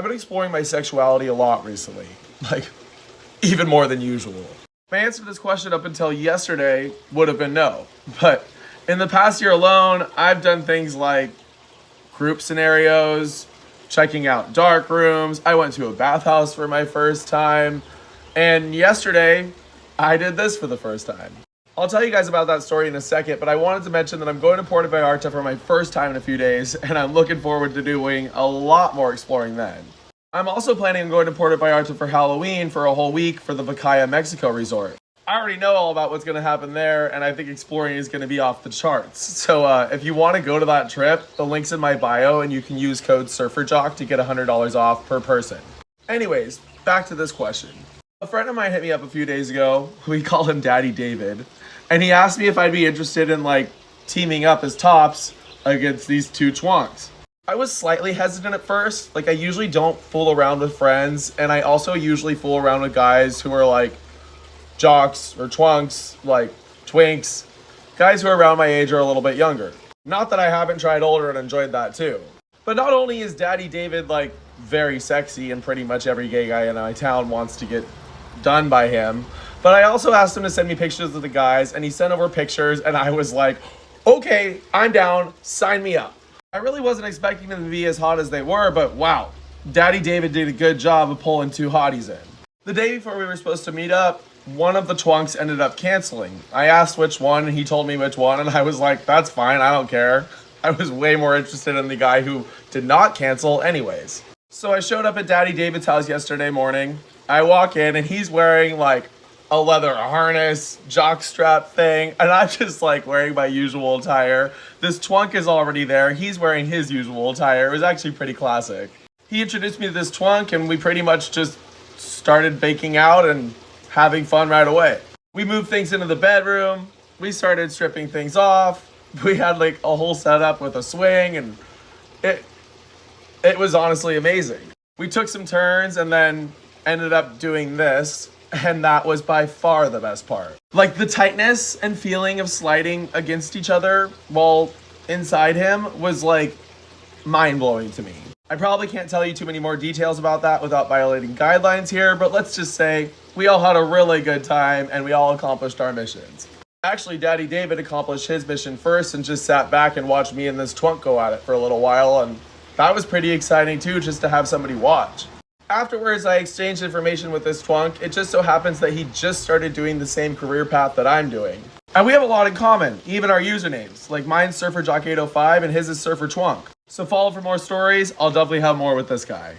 I've been exploring my sexuality a lot recently, like even more than usual. My answer to this question up until yesterday would have been no, but in the past year alone, I've done things like group scenarios, checking out dark rooms. I went to a bathhouse for my first time, and yesterday I did this for the first time. I'll tell you guys about that story in a second, but I wanted to mention that I'm going to Puerto Vallarta for my first time in a few days, and I'm looking forward to doing a lot more exploring then. I'm also planning on going to Puerto Vallarta for Halloween for a whole week for the Vacaya, Mexico resort. I already know all about what's going to happen there, and I think exploring is going to be off the charts. So if you want to go to that trip, the link's in my bio, and you can use code SURFERJOCK to get $100 off per person. Anyways, back to this question. A friend of mine hit me up a few days ago. We call him Daddy David. And he asked me if I'd be interested in teaming up as tops against these two chwonks. I was slightly hesitant at first. I usually don't fool around with friends, and I also usually fool around with guys who are jocks or chwunks, twinks, guys who are around my age or a little bit younger. Not that I haven't tried older and enjoyed that too. But not only is Daddy David very sexy and pretty much every gay guy in my town wants to get done by him, but I also asked him to send me pictures of the guys, and he sent over pictures, and I was like, okay, I'm down, sign me up. I really wasn't expecting them to be as hot as they were, but wow, Daddy David did a good job of pulling two hotties in. The day before we were supposed to meet up, one of the chwunks ended up canceling. I asked which one, and he told me which one, and I was like, that's fine, I don't care. I was way more interested in the guy who did not cancel anyways. So I showed up at Daddy David's house yesterday morning. I walk in, and he's wearing a leather harness, jockstrap thing, and I'm just wearing my usual attire. This chwunk is already there. He's wearing his usual attire. It was actually pretty classic. He introduced me to this chwunk, and we pretty much just started baking out and having fun right away. We moved things into the bedroom. We started stripping things off. We had a whole setup with a swing, and it was honestly amazing. We took some turns and then ended up doing this. And that was by far the best part. The tightness and feeling of sliding against each other while inside him was mind-blowing to me. I probably can't tell you too many more details about that without violating guidelines here, but let's just say we all had a really good time and we all accomplished our missions. Actually, Daddy David accomplished his mission first and just sat back and watched me and this chwunk go at it for a little while, and that was pretty exciting too, just to have somebody watch. Afterwards, I exchanged information with this chwunk. It just so happens that he just started doing the same career path that I'm doing. And we have a lot in common, even our usernames. Mine's SurferJock805 and his is SurferChwunk. So follow for more stories. I'll definitely have more with this guy.